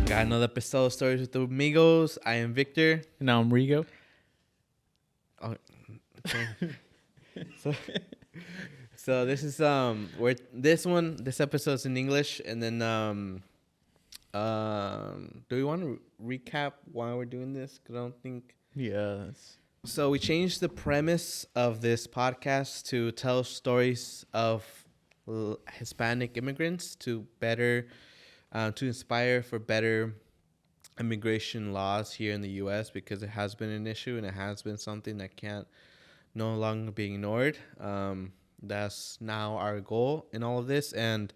Got another episode of Stories with the Amigos. I am Victor. And now I'm Rigo. Oh, okay. so this is this episode's in English, and then do we want to recap why we're doing this? 'Cause I don't think. Yes. So we changed the premise of this podcast to tell stories of Hispanic immigrants to inspire for better immigration laws here in the U.S. because it has been an issue and it has been something that can't no longer be ignored. That's now our goal in all of this, and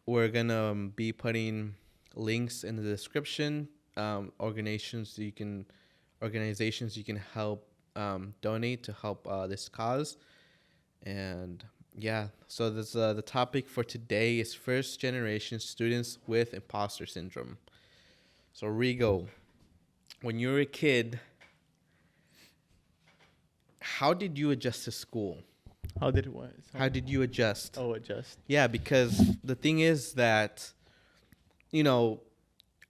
we're gonna be putting links in the description. Organizations you can help donate to help this cause. And yeah, so this the topic for today is first generation students with imposter syndrome. So Rigo, when you were a kid, how did you adjust to school? How did it what? How did you adjust? Oh, adjust. Yeah, because the thing is that, I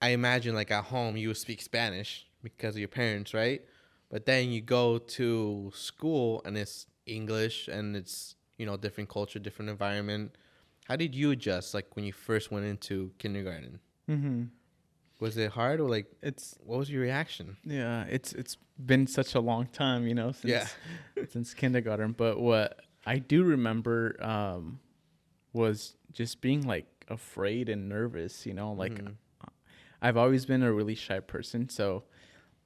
imagine like at home you would speak Spanish because of your parents, right? But then you go to school and it's English and it's, different culture, different environment. How did you adjust like when you first went into kindergarten? Mm-hmm. Was it hard or like It's what was your reaction? yeah. It's been such a long time, since kindergarten. But what I do remember was just being like afraid and nervous. I've always been a really shy person, so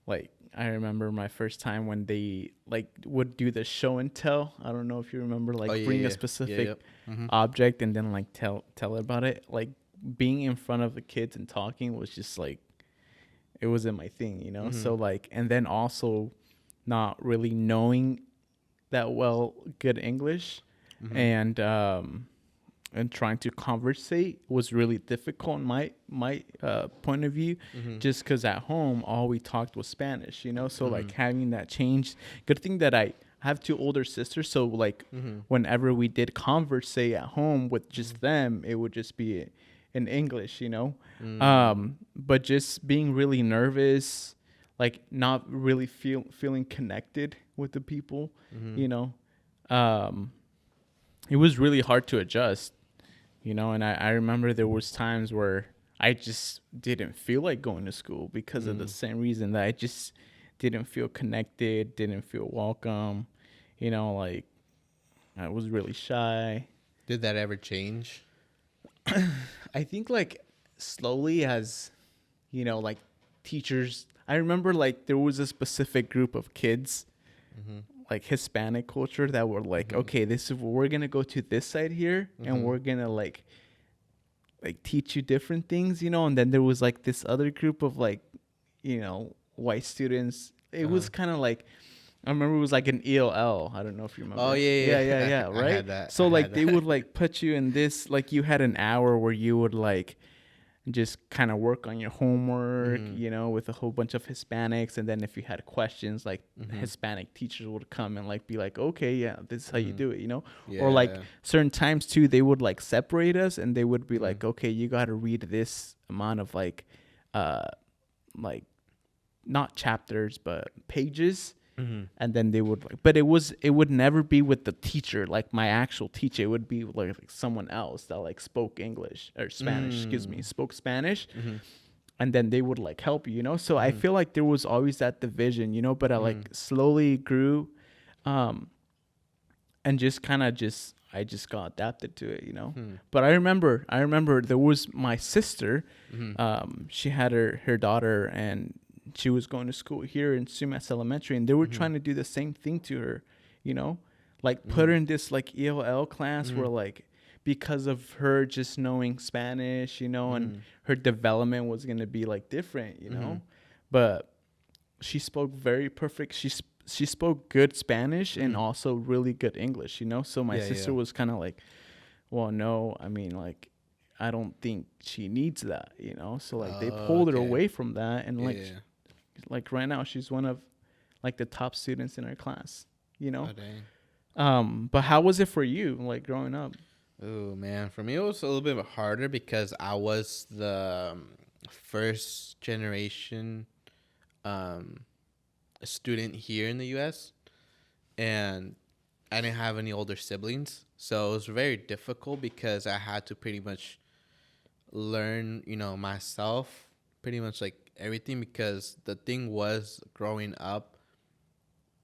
like I remember my first time when they like would do the show and tell. I don't know if you remember, bring a specific object and then like tell about it. Like being in front of the kids and talking was just like it wasn't my thing, So like, and then also not really knowing that good English, and trying to conversate was really difficult in my point of view, just because at home all we talked was Spanish, So like having that change. Good thing that I have two older sisters, so like whenever we did conversate at home with just them, it would just be in English, but just being really nervous, like not really feeling connected with the people, it was really hard to adjust, and I remember there was times where I just didn't feel like going to school because of the same reason that I just didn't feel connected, didn't feel welcome, like I was really shy. Did that ever change? I think like slowly as, like teachers, I remember like there was a specific group of kids, like Hispanic culture that were like, okay, we're going to go to this side here and we're going to like teach you different things, and then there was like this other group of like, white students. It was kind of like, I remember it was like an ELL. I don't know if you remember. Oh, yeah. Yeah, right? I had that. So, like, they would, like, put you in this, like, you had an hour where you would, like, just kind of work on your homework, with a whole bunch of Hispanics. And then if you had questions, like, Hispanic teachers would come and, like, be like, okay, yeah, this is how you do it, Yeah. Or, like, certain times, too, they would, like, separate us. And they would be like, okay, you got to read this amount of, like, not chapters, but pages. And then they would, but it would never be with the teacher, like my actual teacher. It would be like someone else that like spoke English or Spanish, spoke Spanish. And then they would like help you, So I feel like there was always that division, but I like slowly grew, and just kind of I just got adapted to it, But I remember there was my sister, she had her daughter, and she was going to school here in Sumas Elementary, and they were trying to do the same thing to her, like put her in this like ELL class where like because of her just knowing Spanish, and her development was going to be like different, but she spoke very perfect. She spoke good Spanish and also really good English, So my sister was kind of like, well, no, I mean, like, I don't think she needs that, So like they pulled her away from that, and like right now she's one of like the top students in her class, Oh, dang. But how was it for you, like growing up? Oh man, for me it was a little bit harder because I was the first generation student here in the U.S. and I didn't have any older siblings, so it was very difficult because I had to pretty much learn, myself, pretty much like everything. Because the thing was, growing up,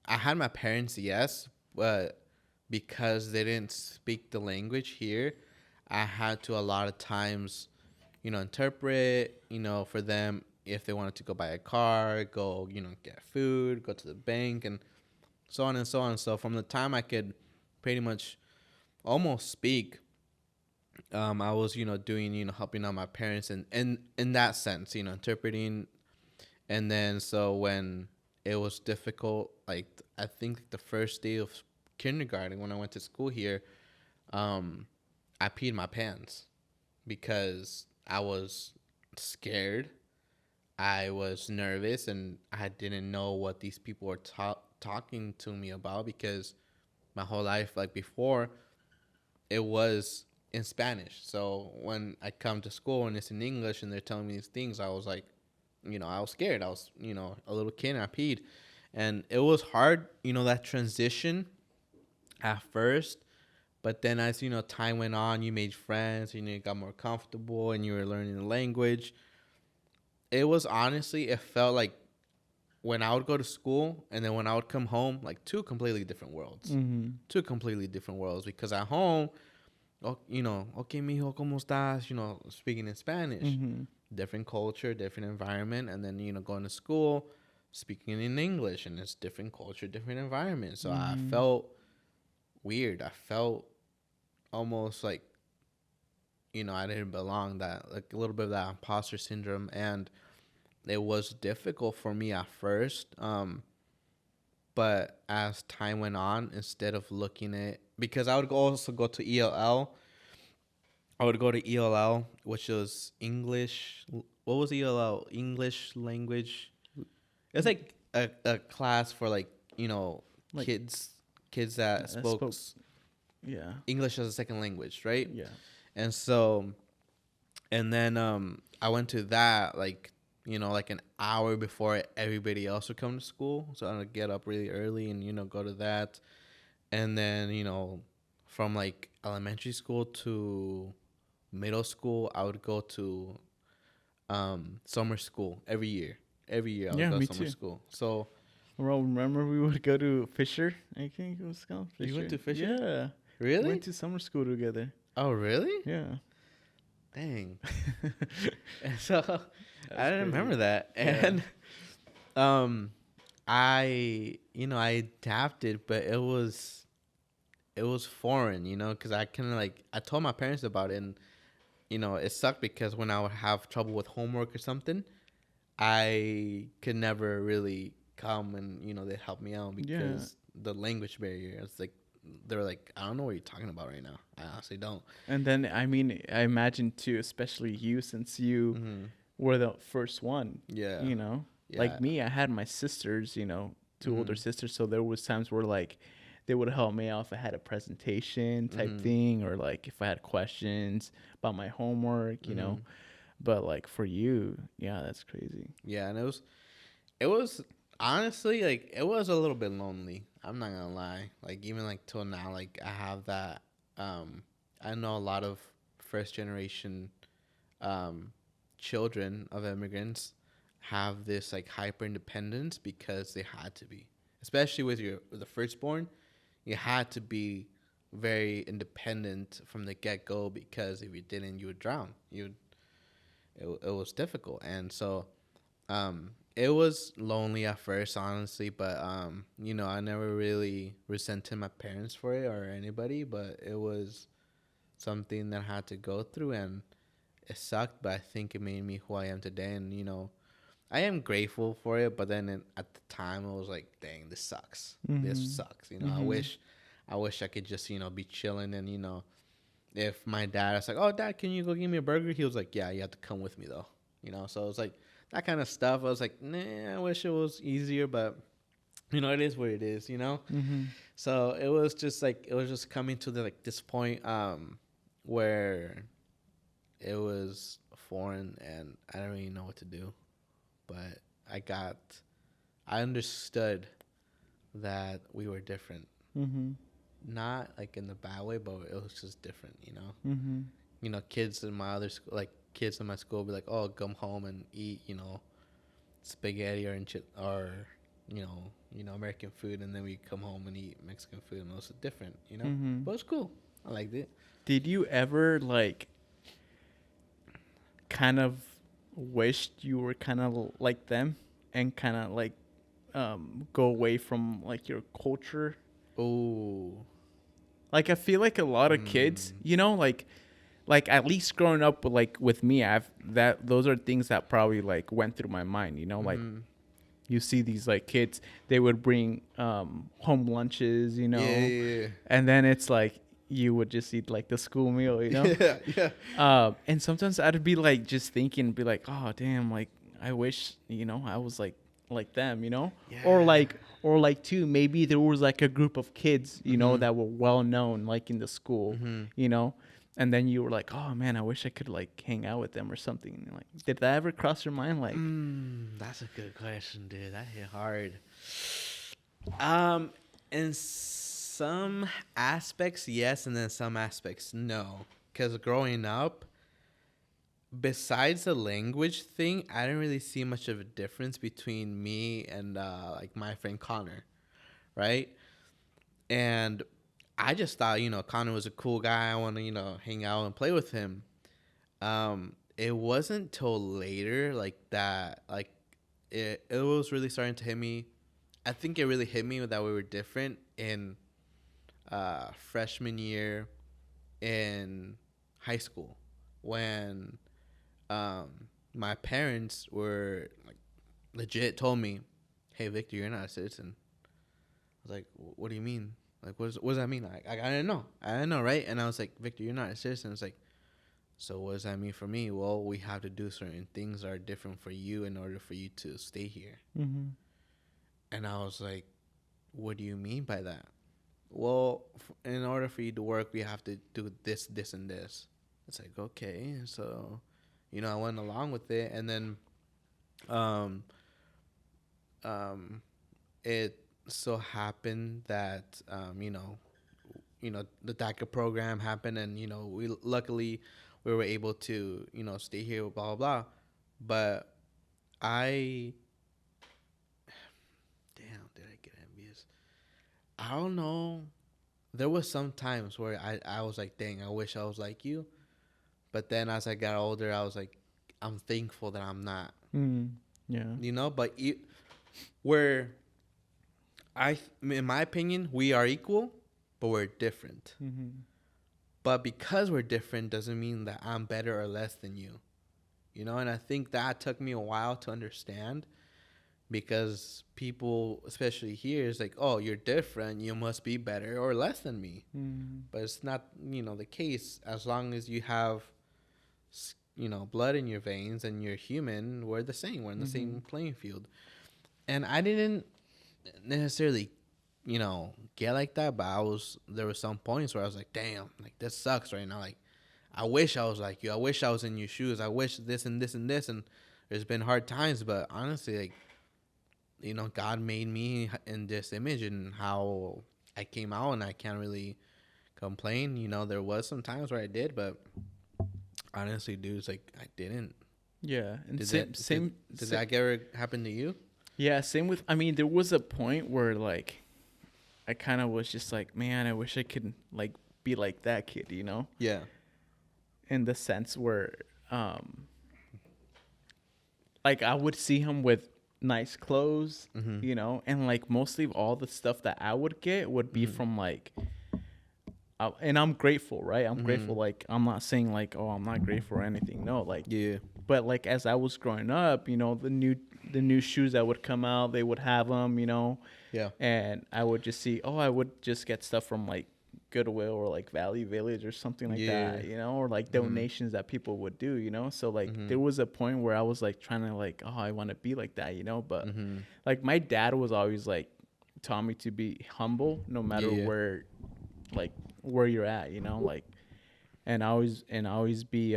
I had my parents, yes, but because they didn't speak the language here, I had to a lot of times, interpret, for them if they wanted to go buy a car, go, get food, go to the bank, and so on and so on. So from the time I could pretty much almost speak, I was, doing, helping out my parents and in that sense, interpreting. And then so when it was difficult, like I think the first day of kindergarten when I went to school here, I peed my pants because I was scared. I was nervous and I didn't know what these people were talking to me about, because my whole life, like before, it was in Spanish. So when I come to school and it's in English and they're telling me these things, I was like, I was scared. I was, a little kid and I peed. And it was hard, that transition at first. But then as, time went on, you made friends, you got more comfortable and you were learning the language. It was honestly, it felt like when I would go to school and then when I would come home, like two completely different worlds. Mm-hmm. Two completely different worlds. Because at home, okay, mijo, ¿cómo estás? Speaking in Spanish. Mm-hmm. Different culture, different environment. And then, going to school, speaking in English. And it's different culture, different environment. So I felt weird. I felt almost like, I didn't belong, that like a little bit of that imposter syndrome. And it was difficult for me at first. But as time went on, instead of looking at, because I would also go to ELL. I would go to ELL, which was English. What was ELL? English language. It's like a class for like, Like, kids that spoke yeah, English as a second language, right? yeah. And so, and then I went to that like, like an hour before everybody else would come to school. So I would get up really early and, go to that. And then, from like elementary school to middle school, I would go to summer school every year. Every year I would Yeah, go me to summer too. school. So Well, remember we would go to Fisher? I think it was called Fisher. You went to Fisher? Yeah. really? We went to summer school together. Oh, really? Yeah. Dang. And so I didn't crazy. remember that. And I I adapted, but it was foreign, because I kind of like, I told my parents about it. And it sucked because when I would have trouble with homework or something, I could never really come and they'd help me out because the language barrier. It's like they're like, I don't know what you're talking about right now. I honestly don't. And then, I mean, I imagine too, especially you, since you were the first one. Yeah. Yeah. Like me, I had my sisters, two older sisters. So there was times where like they would help me out if I had a presentation type thing, or like if I had questions about my homework, But like for you, yeah, that's crazy. Yeah, and it was honestly like it was a little bit lonely. I'm not gonna lie. Like even like till now, like I have that. I know a lot of first generation children of immigrants have this like hyper independence because they had to be, especially with the firstborn. You had to be very independent from the get go, because if you didn't, you would drown. It was difficult. And so it was lonely at first, honestly, but I never really resented my parents for it or anybody, but it was something that I had to go through, and it sucked, but I think it made me who I am today. And I am grateful for it, but then at the time I was like, dang, this sucks. This sucks. I wish I could just be chilling. And if my dad was like, oh, Dad, can you go give me a burger? He was like, yeah, you have to come with me though. So it was like that kind of stuff. I was like, nah, I wish it was easier, but it is what it is. So it was just coming to this point where it was foreign, and I didn't really know what to do. But I understood that we were different. Mm-hmm. Not like in the bad way, but it was just different, you know? Mm-hmm. You know, kids in my other school, like kids in my school, be like, "Oh, come home and eat," you know, spaghetti or American food, and then we come home and eat Mexican food, and it was different, you know. Mm-hmm. But it was cool. I liked it. Did you ever like kind of wished you were kind of like them and kind of like go away from like your culture? Oh, Like I feel like a lot of kids, you know, like at least growing up with me, I've that those are things that probably like went through my mind, you know, like you see these like kids, they would bring home lunches, you know, yeah. and then it's like you would just eat like the school meal, you know. Yeah. And sometimes I'd be like just thinking, be like, oh damn, like I wish, you know, I was like them, you know. Yeah. Or like too, maybe there was like a group of kids, you know, that were well known like in the school, you know, and then you were like, oh man, I wish I could like hang out with them or something. And like, did that ever cross your mind? Like, That's a good question, dude. That hit hard. In some aspects, yes, and then some aspects, no. Because growing up, besides the language thing, I didn't really see much of a difference between me and like my friend Connor, right? And I just thought, Connor was a cool guy. I want to, hang out and play with him. It wasn't till later like that, like it was really starting to hit me. I think it really hit me that we were different in freshman year in high school when my parents were like legit told me, "Hey, Victor, you're not a citizen." I was like, "What do you mean? Like, what does that mean?" I didn't know. I didn't know, right? And I was like, "Victor, you're not a citizen." It's like, so what does that mean for me? Well, we have to do certain things that are different for you in order for you to stay here. mm-hmm. And I was like, what do you mean by that? Well, in order for you to work, we have to do this, this, and this. It's like, okay. So, I went along with it. And then it so happened that, the DACA program happened. And, we luckily we were able to, stay here, blah, blah, blah. But I I don't know. There was some times where I was like, dang, I wish I was like you. But then as I got older, I was like, I'm thankful that I'm not. Yeah. But in my opinion, we are equal, but we're different. Mm-hmm. But because we're different doesn't mean that I'm better or less than you. And I think that took me a while to understand. Because people, especially here, is like, oh, you're different. You must be better or less than me. But it's not, the case. As long as you have, blood in your veins and you're human, we're the same. We're in the same playing field. And I didn't necessarily, get like that. But there were some points where I was like, damn, like this sucks right now. Like, I wish I was like you. I wish I was in your shoes. I wish this and this and this. And there's been hard times. But honestly, like, God made me in this image and how I came out, and I can't really complain. There was some times where I did, but honestly, dude, it's like I didn't. Yeah, and Did that ever happen to you? Yeah, same with. I mean, there was a point where like, I kind of was just like, man, I wish I could like be like that kid, Yeah. In the sense where, like I would see him with nice clothes, and like mostly all the stuff that I would get would be from like, and I'm grateful, right? I'm grateful. Like I'm not saying like, oh, I'm not grateful or anything. No, like, Yeah. But like as I was growing up, the new shoes that would come out, they would have them, Yeah. and I would just see, oh, I would just get stuff from like Goodwill or like Valley Village or something like that, or like donations that people would do, So like there was a point where I was like trying to like, oh, I want to be like that, but like my dad was always like taught me to be humble no matter where you're at, like, and always be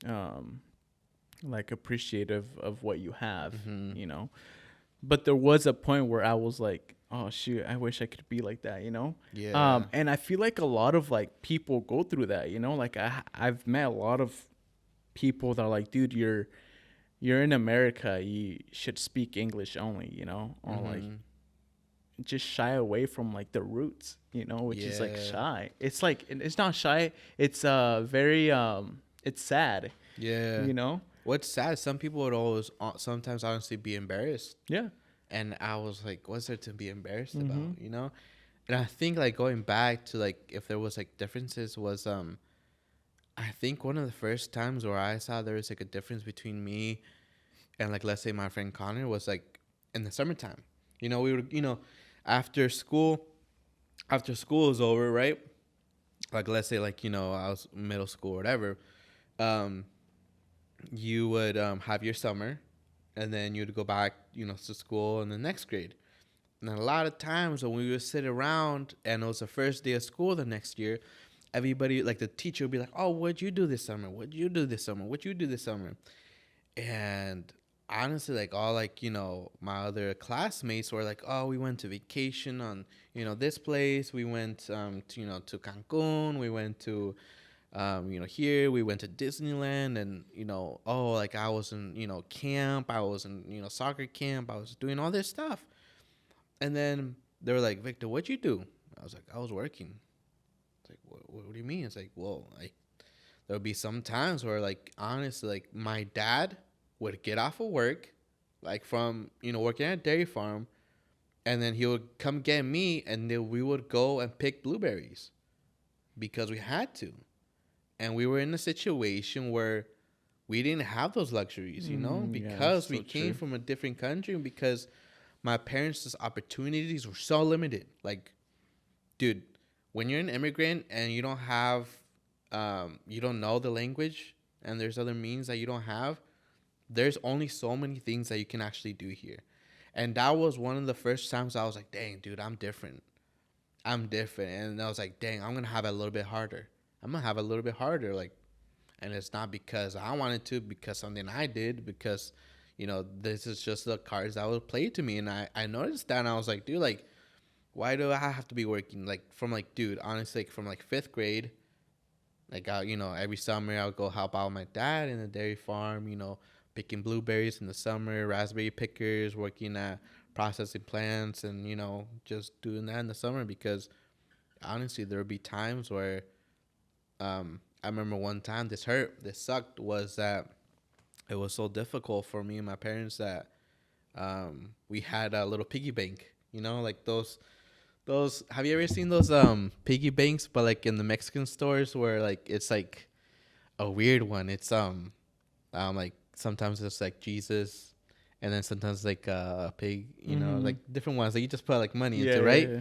um like appreciative of what you have, Mm-hmm. you know. But there was a point where I was like, oh shoot, I wish I could be like that, you know. Yeah. And I feel like a lot of like people go through that, you know. Like I've met a lot of people that are like, dude, you're in America, you should speak English only, you know, or like Mm-hmm. just shy away from like the roots, you know, which is like Yeah. shy. It's like it's not shy. It's very it's sad, Yeah. you know. What's sad, some people would always sometimes honestly be embarrassed. Yeah. And I was like, what's there to be embarrassed Mm-hmm. about, you know? And I think like going back to like if there was like differences was I think one of the first times where I saw there was like a difference between me and like let's say my friend Connor was like in the summertime. You know, we would after school is over, right? Like let's say like, I was middle school or whatever. Um you would have your summer and then you'd go back, to school in the next grade. And a lot of times when we would sit around and it was the first day of school the next year, everybody, like the teacher would be like, oh, what'd you do this summer? What'd you do this summer? What'd you do this summer? And honestly, like all like, my other classmates were like, oh, we went to vacation on, this place. We went to Cancun. We went to here we went to Disneyland and, oh, like I was in, camp. I was in, soccer camp. I was doing all this stuff. And then they were like, Victor, what'd you do? I was like, I was working. It's like, what do you mean? It's like, well, like, there would be some times where, like, honestly, like, my dad would get off of work, like, from, working at a dairy farm, and then he would come get me, and then we would go and pick blueberries because we had to. And we were in a situation where we didn't have those luxuries, Yeah, because we so came true. from a different country and because my parents' opportunities were so limited. Like, dude, when you're an immigrant and you don't have, you don't know the language and there's other means that you don't have, there's only so many things that you can actually do here. And that was one of the first times I was like, dang, dude, I'm different. I'm different. And I was like, dang, I'm going to have it a little bit harder. I'm going to have it a little bit harder. Like, and it's not because I wanted to, because something I did, because this is just the cards that was played to me. And I noticed that and I was like, dude, like, why do I have to be working? Like, from like, dude, honestly, like, from like fifth grade, like, every summer I would go help out my dad in the dairy farm, picking blueberries in the summer, raspberry pickers, working at processing plants, and, just doing that in the summer because honestly, there would be times where, I remember one time this sucked was that it was so difficult for me and my parents that we had a little piggy bank, like those have you ever seen those piggy banks but like in the Mexican stores where like it's like a weird one. It's like sometimes it's like Jesus and then sometimes like a pig, Mm-hmm. like different ones that you just put like money Yeah, into, yeah, right? yeah.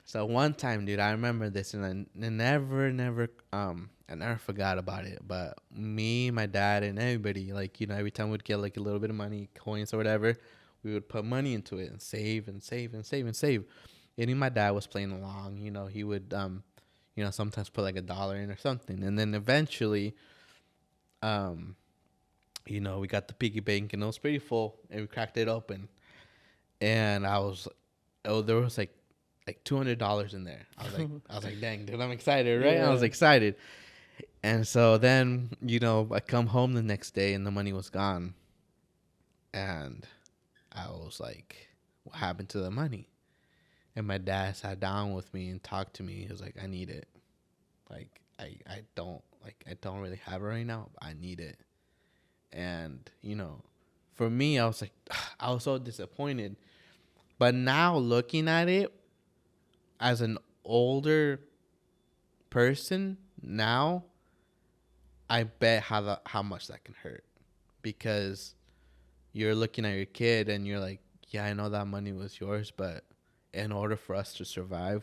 So one time, dude, I remember this, and I never, I never forgot about it. But me, my dad, and everybody, like, every time we'd get like a little bit of money, coins or whatever, we would put money into it and save and save and save and save. And even my dad was playing along. He would, sometimes put like $1 in or something, and then eventually, um, we got the piggy bank, and it was pretty full, and we cracked it open, and there was like $200 in there. I was like, dang, dude, I'm excited, right? I was Yeah. excited. And so then, I come home the next day and the money was gone. And I was like, what happened to the money? And my dad sat down with me and talked to me. He was like, I need it. Like, I don't really have it right now. But I need it. And, for me, I was like, I was so disappointed. But now looking at it, as an older person now, I bet how much that can hurt because you're looking at your kid and you're like, yeah, I know that money was yours, but in order for us to survive,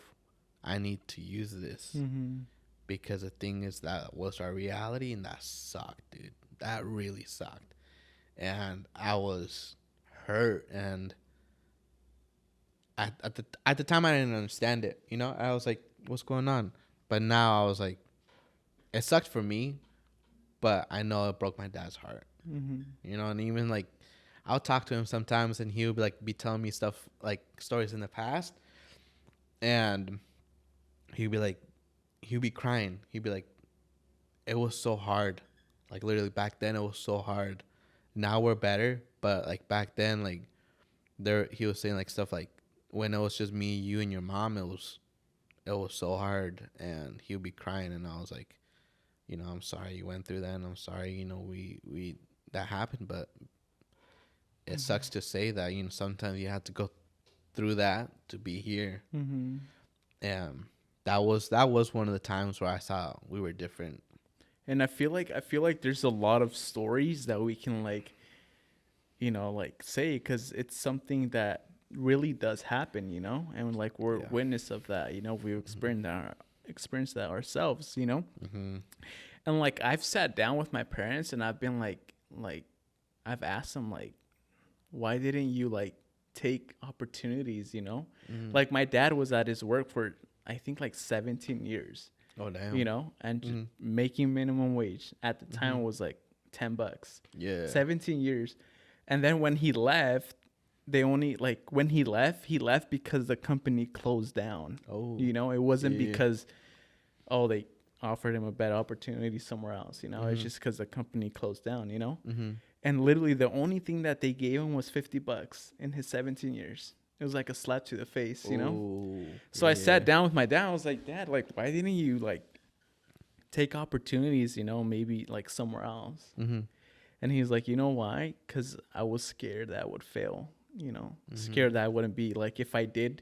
I need to use this Mm-hmm. because the thing is that was our reality and that sucked, dude. That really sucked, and I was hurt and at the time I didn't understand it. I was like, what's going on? But now I was like, it sucked for me, but I know it broke my dad's heart. You know, and even like I'll talk to him sometimes, and he'll be telling me stuff like stories in the past, and he'll be crying. He'd be like, it was so hard. Like literally back then, it was so hard. Now we're better, but like back then, like he was saying like stuff like when it was just me, you, and your mom, it was so hard, and he'll be crying, and I was like, you know, I'm sorry you went through that, and I'm sorry, you know, we that happened, but it sucks to say that, you know, sometimes you have to go through that to be here. And that was one of the times where I saw we were different. And I feel like there's a lot of stories that we can like, like say, because it's something that really does happen, and like we're witness of that, we've experienced that ourselves, and like I've sat down with my parents and I've been like I've asked them like, why didn't you like take opportunities, like my dad was at his work for I think like 17 years. Oh damn. And making minimum wage at the time was like $10. Yeah. 17 years. And then when he left, he left because the company closed down. Oh. It wasn't because they offered him a better opportunity somewhere else, It's just because the company closed down, And literally the only thing that they gave him was $50 in his 17 years. It was like a slap to the face, So I sat down with my dad. I was like, Dad, like, why didn't you like take opportunities, maybe like somewhere else? And he's like, you know why? Because I was scared that I would fail, scared that I wouldn't be like, if I did,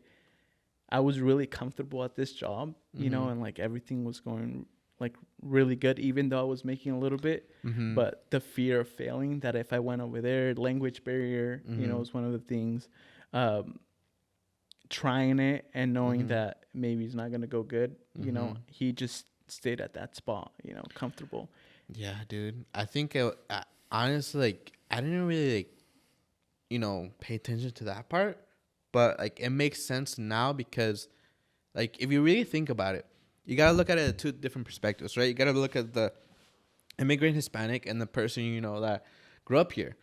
I was really comfortable at this job, and like everything was going like really good, even though I was making a little bit. But the fear of failing, that if I went over there, language barrier, was one of the things. Trying it and knowing that maybe it's not going to go good, he just stayed at that spot, comfortable. Yeah, dude. I think honestly, like, I didn't really like, pay attention to that part, but like it makes sense now because like if you really think about it, you got to look at it at two different perspectives, right? You got to look at the immigrant Hispanic and the person, that grew up here.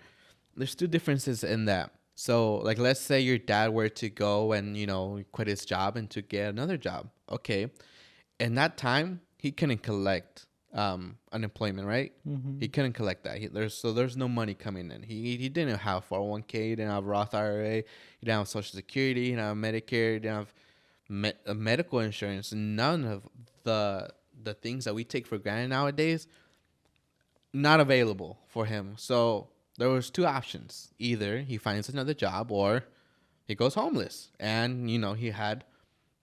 There's two differences in that. So, like, let's say your dad were to go and, quit his job and to get another job. Okay. In that time, he couldn't collect unemployment, right? He couldn't collect that. There's no money coming in. He didn't have 401k. He didn't have Roth IRA. He didn't have Social Security. He didn't have Medicare. He didn't have medical insurance. None of the things that we take for granted nowadays, not available for him. So there was two options. Either he finds another job or he goes homeless. And, he had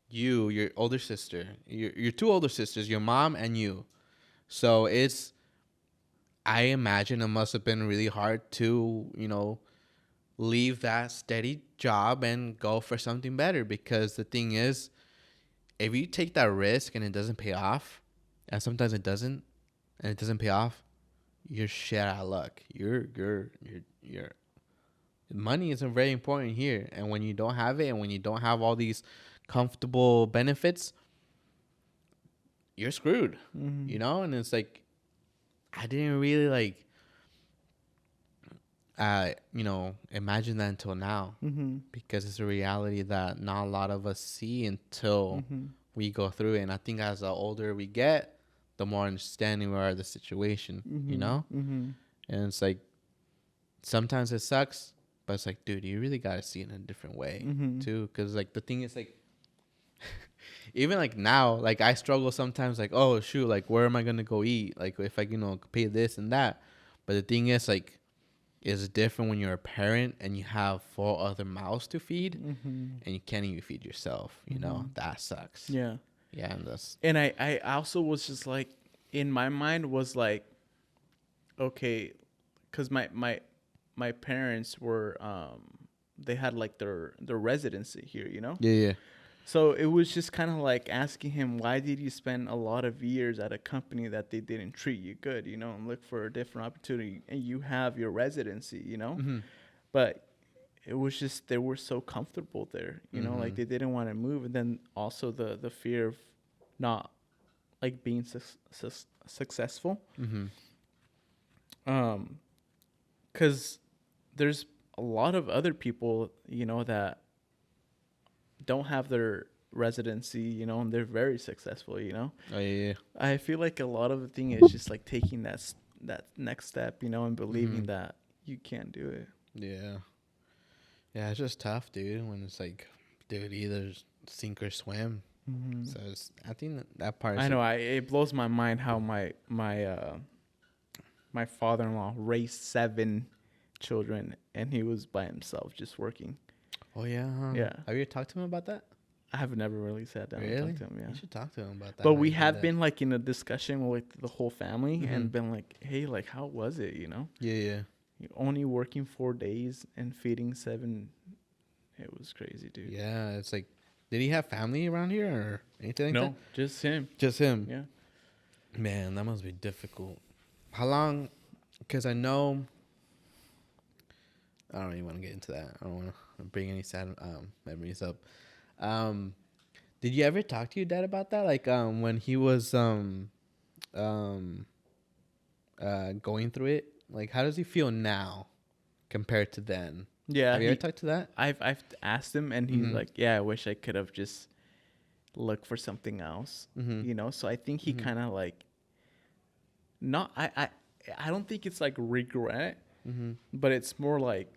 your older sister, your two older sisters, your mom and you. So I imagine it must have been really hard to, leave that steady job and go for something better. Because the thing is, if you take that risk and it doesn't pay off, and sometimes it doesn't, and it doesn't pay off, you're shit out of luck. Your money isn't very important here, and when you don't have it, and when you don't have all these comfortable benefits, you're screwed. And it's like I didn't really like imagine that until now, because it's a reality that not a lot of us see until we go through it. And I think as the older we get, the more understanding we are of the situation, And it's like, sometimes it sucks, but it's like, dude, you really got to see it in a different way, too. Because, like, the thing is, like, even, like, now, like, I struggle sometimes, like, oh, shoot, like, where am I going to go eat? Like, if I, pay this and that. But the thing is, like, it's different when you're a parent and you have 4 other mouths to feed, and you can't even feed yourself, That sucks. Yeah. Yeah, and I also was just like, in my mind was like, okay, because my parents were they had like their residency here, Yeah. So it was just kind of like asking him, why did you spend a lot of years at a company that they didn't treat you good, and look for a different opportunity, and you have your residency, But it was just, they were so comfortable there, like they didn't want to move. And then also the fear of not like being successful. Because there's a lot of other people, that don't have their residency, and they're very successful. Oh yeah. I feel like a lot of the thing is just like taking that next step, and believing Mhm. that you can do it. Yeah. Yeah, it's just tough, dude. When it's like, dude, either sink or swim. Mm-hmm. So I think that part is I know. It blows my mind how my father-in-law raised 7 children, and he was by himself just working. Oh yeah. Huh? Yeah, Have you ever talked to him about that? I have never really sat down and Really? talked to him. Yeah, You should talk to him about that. but how we he did have that. been like in a discussion with the whole family Mhm. and been like, hey, like how was it? Yeah, yeah. You're only working 4 days and feeding 7. It was crazy, dude. Yeah, it's like, did he have family around here or anything like that? No, just him. Just him. Yeah. Man, that must be difficult. How long? Because I know. I don't even want to get into that. I don't want to bring any sad memories up. Um, did you ever talk to your dad about that? Like when he was um, going through it. Like, how does he feel now compared to then? Yeah, Have you ever talked to that? I've asked him, and he's Mhm. like, yeah, I wish I could have just looked for something else. Mhm. So I think he Mhm. kind of like, not I don't think it's like regret, Mhm. but it's more like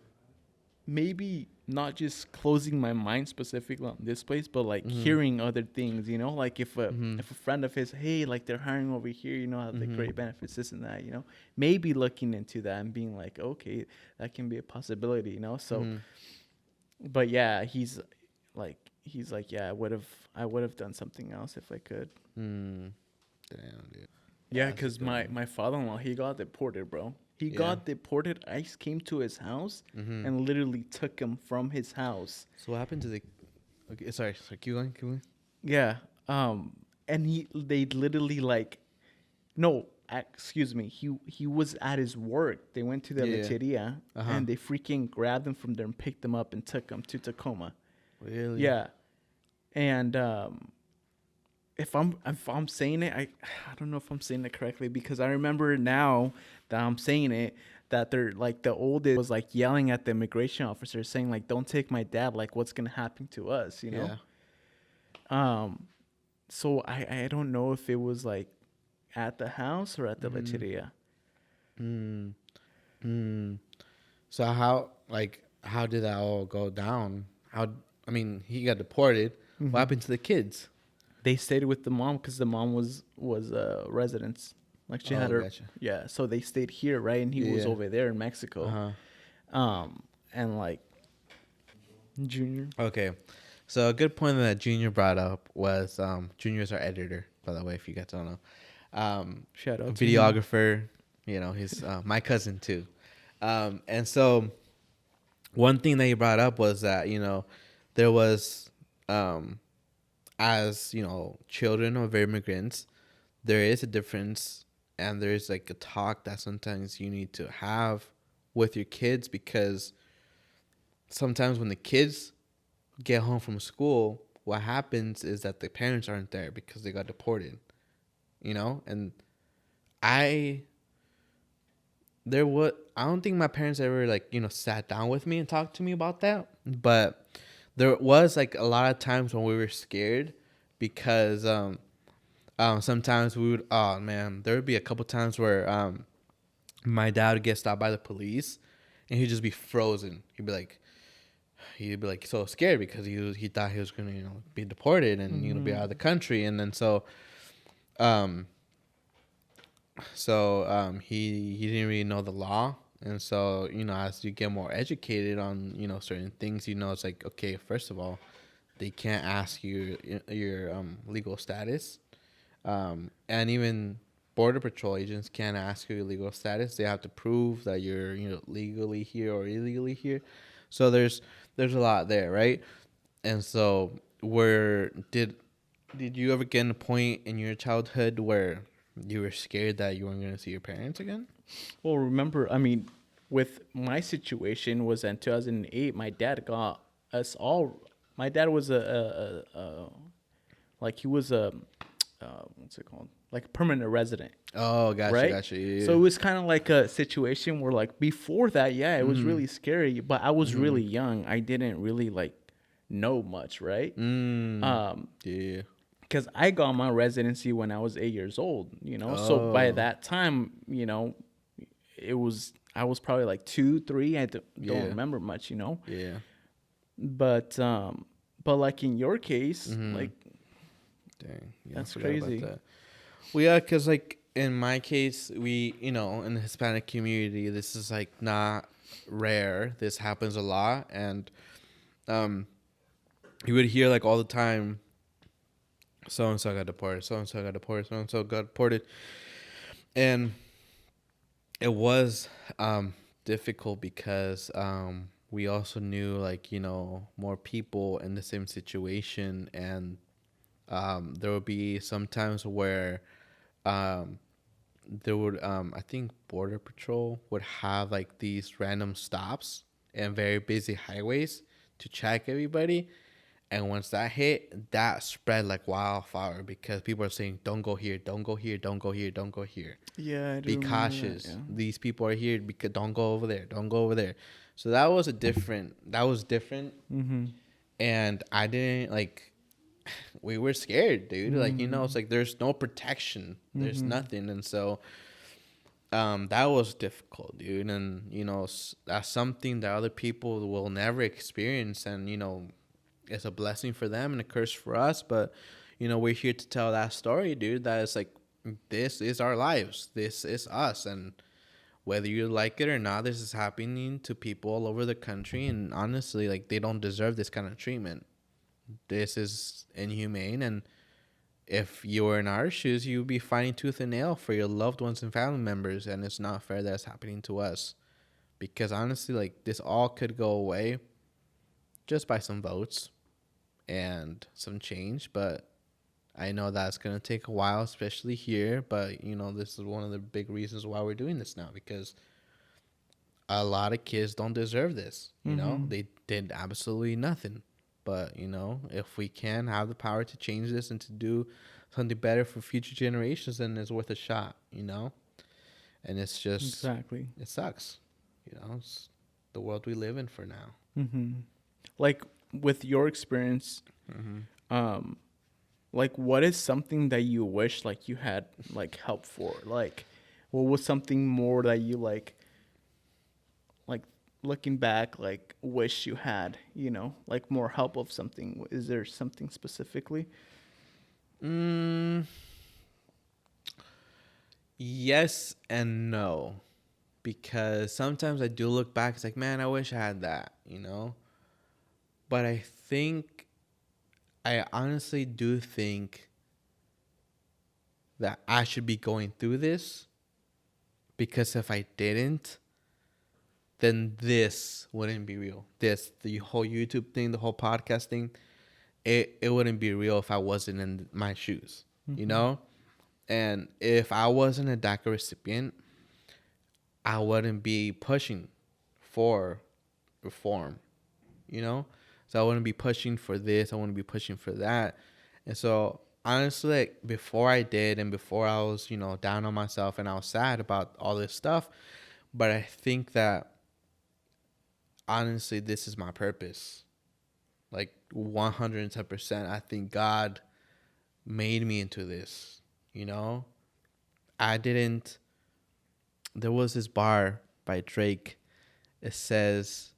maybe not just closing my mind specifically on this place, but like Mhm. hearing other things, like if a Mhm. if a friend of his, hey, like they're hiring over here, have the Mhm. great benefits, this and that, maybe looking into that and being like, okay, that can be a possibility, so. Mhm. But yeah, he's like, yeah, I would have done something else if I could. Mm. Damn, dude. Yeah, That's a because good my one. my father-in-law, he got deported, bro. He Yeah. got deported. ICE came to his house Mhm. and literally took him from his house. So what happened to the? Okay, sorry. Keep going. Keep going. Yeah. And they literally like, no, excuse me. He was at his work. They went to the Yeah. Yeah. lecheria Uh-huh. and they freaking grabbed him from there and picked him up and took him to Tacoma. Really? Yeah. And if I'm saying it, I don't know if I'm saying it correctly, because I remember now that I'm saying it, that they're like, the oldest was like yelling at the immigration officer saying like, don't take my dad, like what's gonna happen to us. Yeah. um so I don't know if it was like at the house or at the Mhm. lecheria. Mm. Mm. So how did that all go down? I mean, he got deported. What Hmm. happened to the kids? They stayed with the mom because the mom was residence, like she had Oh, her. gotcha. Yeah, so they stayed here, right, and he was Yeah. over there in Uh Mexico. huh. And like Junior. Okay. So a good point that Junior brought up was Junior's our editor, by the way, if you guys don't know. Shout A out to him. videographer. He's my cousin too. And so one thing that he brought up was that there was as children of immigrants, there is a difference, and there is like a talk that sometimes you need to have with your kids, because sometimes when the kids get home from school, what happens is that the parents aren't there because they got deported, and I I don't think my parents ever sat down with me and talked to me about that, but there was like a lot of times when we were scared because sometimes we would, oh man, there would be a couple times where my dad would get stopped by the police and he'd just be frozen. He'd be like so scared because he thought he was gonna be deported and be out of the country, and then um he didn't really know the law. And so as you get more educated on certain things, it's like, okay, first of all, they can't ask you your legal status, and even border patrol agents can't ask you your legal status. They have to prove that you're legally here or illegally here. So there's a lot there, right? And so where did you ever get in a point in your childhood where you were scared that you weren't going to see your parents again? Well, remember, I mean, with my situation was in 2008. My dad got us all. My dad was like he was a what's it called? like permanent resident. Oh, gotcha, Right? gotcha. Yeah, So it was kind of like a situation where, like, before that, yeah, it was really scary, but I was really young. I didn't really like know much, right? yeah. Because I got my residency when I was 8 years old, you know. So by Oh, that time, you know, I was probably like 2, 3. Don't yeah, remember much, you know. yeah. But like in your case, Mm-hmm. like Dang, yeah, I that's forgot about crazy. that. Well, yeah, because like in my case, we, in the Hispanic community, this is like not rare. This happens a lot, and um, you would hear like all the time, so and so got deported, so and so got deported, so and so got deported, and it was difficult because we also knew like more people in the same situation, and there would be some times where um, there would I think Border Patrol would have like these random stops and very busy highways to check everybody. And once that hit, that spread like wildfire because people are saying, "Don't go here, don't go here, don't go here, don't go here. Yeah, I Be do remember that. cautious. Yeah. These people are here because don't go over there, don't go over there." So that was different, Mm-hmm. and I didn't like. We were scared, dude. Like it's like there's no protection, there's Mm-hmm. nothing, and so that was difficult, dude. And that's something that other people will never experience, and it's a blessing for them and a curse for us. But we're here to tell that story, dude. That it's like this is our lives, this is us, and whether you like it or not, this is happening to people all over the country. And honestly, like they don't deserve this kind of treatment. This is inhumane, and if you were in our shoes, you would be fighting tooth and nail for your loved ones and family members, and it's not fair that it's happening to us. Because honestly, like this all could go away just by some votes and some change, but I know that's gonna take a while, especially here. But this is one of the big reasons why we're doing this now, because a lot of kids don't deserve this. Mm-hmm. They did absolutely nothing. But if we can have the power to change this and to do something better for future generations, then it's worth a shot. And it's just Exactly. it sucks. It's the world we live in for now. Mm-hmm. Like with your experience, um, like what is something that you wish like you had like help for? Like, what was something more that you like looking back, like wish you had? Like more help of something. Is there something specifically? Mm, yes and no, because sometimes I do look back. It's like, man, I wish I had that. But I honestly do think that I should be going through this, because if I didn't, then this wouldn't be real. The whole YouTube thing, the whole podcast thing, it wouldn't be real if I wasn't in my shoes, Mm-hmm. And if I wasn't a DACA recipient, I wouldn't be pushing for reform, you know? So I wouldn't be pushing for this. I wouldn't be pushing for that. And so honestly, like, before I did and before I was, down on myself and I was sad about all this stuff, but I think that honestly, this is my purpose. Like 110%. I think God made me into this, I didn't. There was this bar by Drake. It says,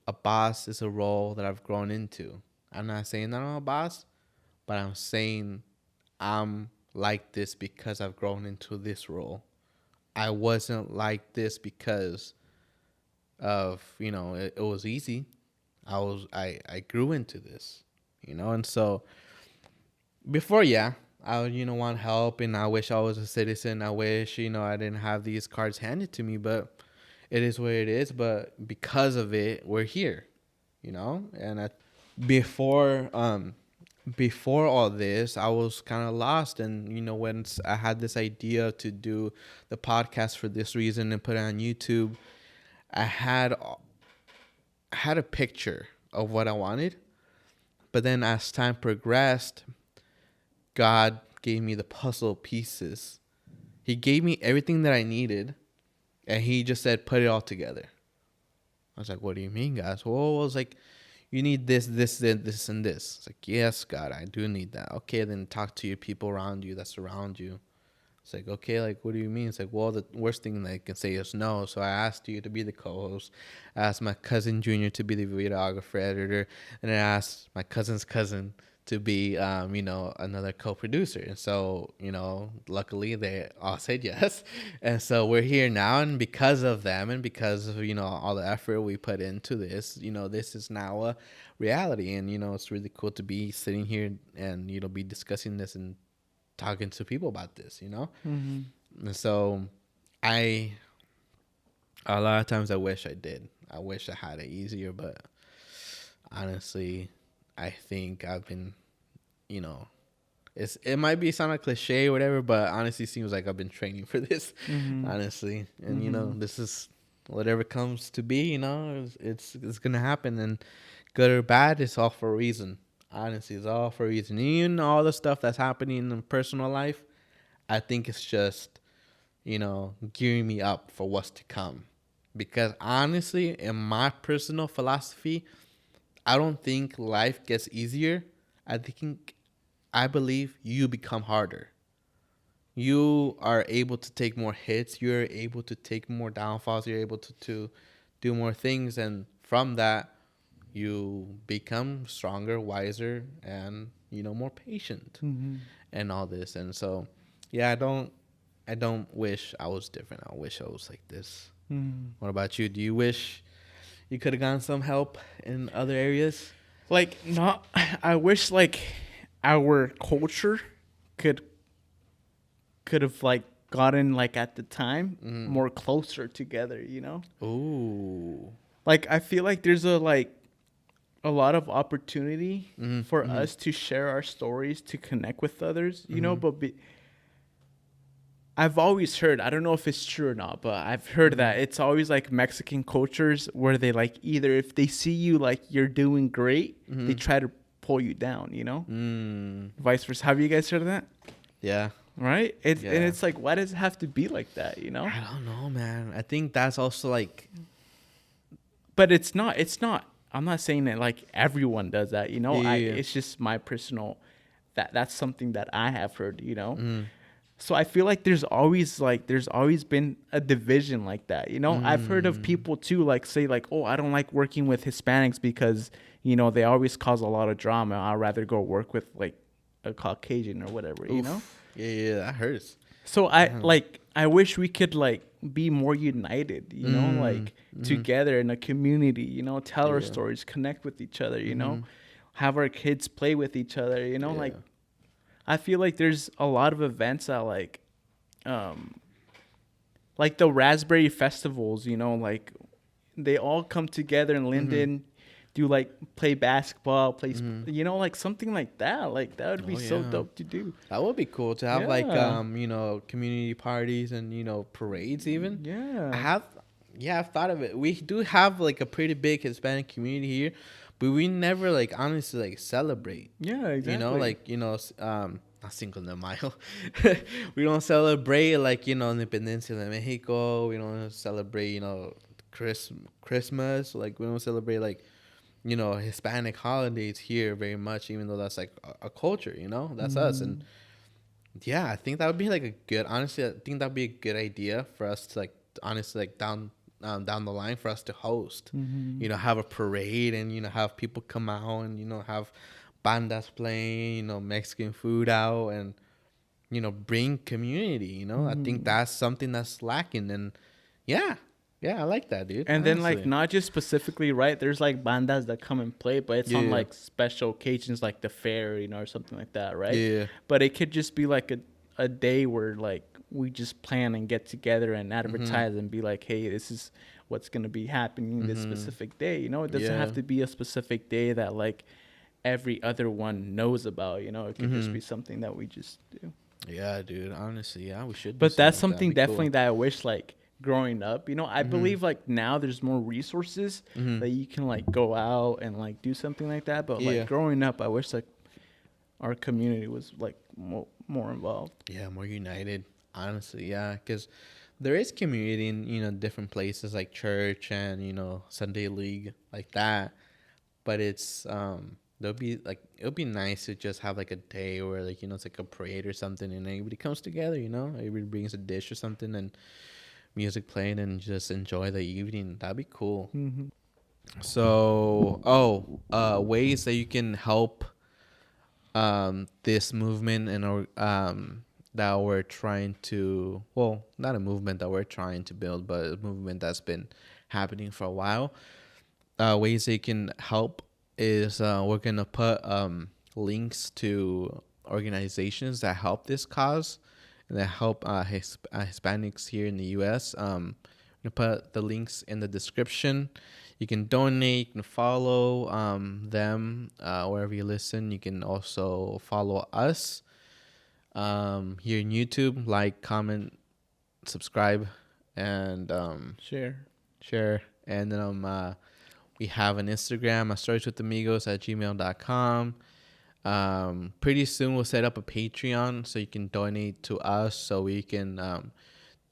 a boss is a role that I've grown into. I'm not saying that I'm a boss, but I'm saying I'm like this because I've grown into this role. I wasn't like this because of, it was easy. I grew into this, and so before, yeah, I would, want help, and I wish I was a citizen. I wish, I didn't have these cards handed to me, but it is what it is. But because of it, we're here, and before, before all this, I was kind of lost. And, when I had this idea to do the podcast for this reason and put it on YouTube, I had a picture of what I wanted. But then as time progressed, God gave me the puzzle pieces. He gave me everything that I needed, and he just said, put it all together. I was like, what do you mean, guys? Well, I was like, you need this, this, this, and this. It's like, yes, God, I do need that. Okay, then talk to your people around you that surround you. It's like, okay, like, what do you mean? It's like, well, the worst thing they can say is no. So I asked you to be the co-host. I asked my cousin Junior to be the videographer editor. And I asked my cousin's cousin to be, another co-producer. And so, luckily they all said yes. And so we're here now. And because of them and because of, all the effort we put into this, this is now a reality. And, it's really cool to be sitting here and, be discussing this and talking to people about this, Mm-hmm. And so a lot of times I wish I did. I wish I had it easier, but honestly, I think I've been, it might be sound like cliche or whatever, but honestly, it seems like I've been training for this, Mm-hmm. honestly. And, Mm-hmm. this is whatever comes to be, it's going to happen. And good or bad, it's all for a reason. Honestly, it's all for a reason. Even all the stuff that's happening in personal life, I think it's just, gearing me up for what's to come. Because honestly, in my personal philosophy, I don't think life gets easier. I believe you become harder. You are able to take more hits. You're able to take more downfalls. You're able to do more things. And from that, you become stronger, wiser, and, more patient Mm-hmm. and all this. And so, yeah, I don't wish I was different. I wish I was like this. Mm-hmm. What about you? Do you wish you could have gotten some help in other areas? Like, not, I wish like our culture could have like gotten like at the time more closer together, Ooh. Like I feel like there's a lot of opportunity for us to share our stories, to connect with others, but I've always heard, I don't know if it's true or not, but I've heard that it's always like Mexican cultures where they like either if they see you like you're doing great, they try to pull you down, Vice versa. Have you guys heard of that? Yeah. Right? And Yeah. it's like, why does it have to be like that, I don't know, man. I think that's also like, But it's not, I'm not saying that like everyone does that, Yeah. It's just my personal, that's something that I have heard, So I feel like there's always been a division like that, I've heard of people too, like say like, oh, I don't like working with Hispanics because, they always cause a lot of drama. I'd rather go work with like a Caucasian or whatever, oof. Yeah, that hurts. So I wish we could like be more united, like together in a community, tell our stories, connect with each other, have our kids play with each other, like I feel like there's a lot of events that like the Raspberry Festivals, like they all come together in Linden, do like play basketball, play, like something like that. Like that would be so dope to do. That would be cool to have like community parties and parades even. Yeah. I've thought of it. We do have like a pretty big Hispanic community here, but we never like honestly like celebrate. Yeah, exactly. Not Cinco de Mayo. We don't celebrate like Independencia de Mexico. We don't celebrate Christmas. Like we don't celebrate like Hispanic holidays here very much, even though that's like a culture, that's us. And yeah, I think that would be like honestly, I think that'd be a good idea for us to like, honestly, like down the line for us to host, have a parade and, have people come out and, have bandas playing, Mexican food out and, bring community, I think that's something that's lacking. And yeah, I like that, dude. And honestly. then like not just specifically, right? There's like bandas that come and play, but it's on like special occasions like the fair, or something like that, right? Yeah. But it could just be like a day where like we just plan and get together and advertise and be like, hey, this is what's gonna be happening this specific day. It doesn't have to be a specific day that like every other one knows about. It could just be something that we just do. Yeah, dude. Honestly, yeah, we should. But that's something something like that. definitely that I wish like growing up, I believe like now there's more resources that you can like go out and like do something like that. But like growing up, I wish like our community was like more involved. Yeah, more united. Honestly, yeah, because there is community in different places like church and Sunday league like that. But it's there'll be like it'll be nice to just have like a day where like it's like a parade or something and everybody comes together. Everybody brings a dish or something and music playing and just enjoy the evening. That'd be cool. Mm-hmm. So, ways that you can help this movement and that we're trying to, well, not a movement that we're trying to build, but a movement that's been happening for a while. Ways that you can help is we're gonna put links to organizations that help this cause and that help Hispanics here in the U.S. I'm gonna put the links in the description. You can donate, you can follow them wherever you listen. You can also follow us here in YouTube, like, comment, subscribe, and share. And then we have an Instagram, storieswithamigos@gmail.com. Pretty soon we'll set up a Patreon so you can donate to us so we can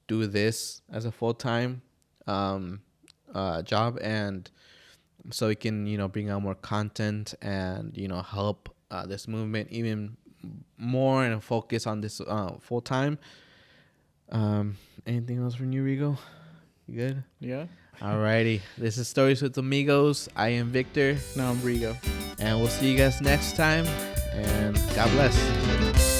do this as a full-time job, and so we can bring out more content and help this movement even more and focus on this full-time. Anything else from you, Rigo? You good? Yeah. Alrighty, this is Stories with Amigos. I am Victor. No, I'm Rigo. And we'll see you guys next time. And God bless.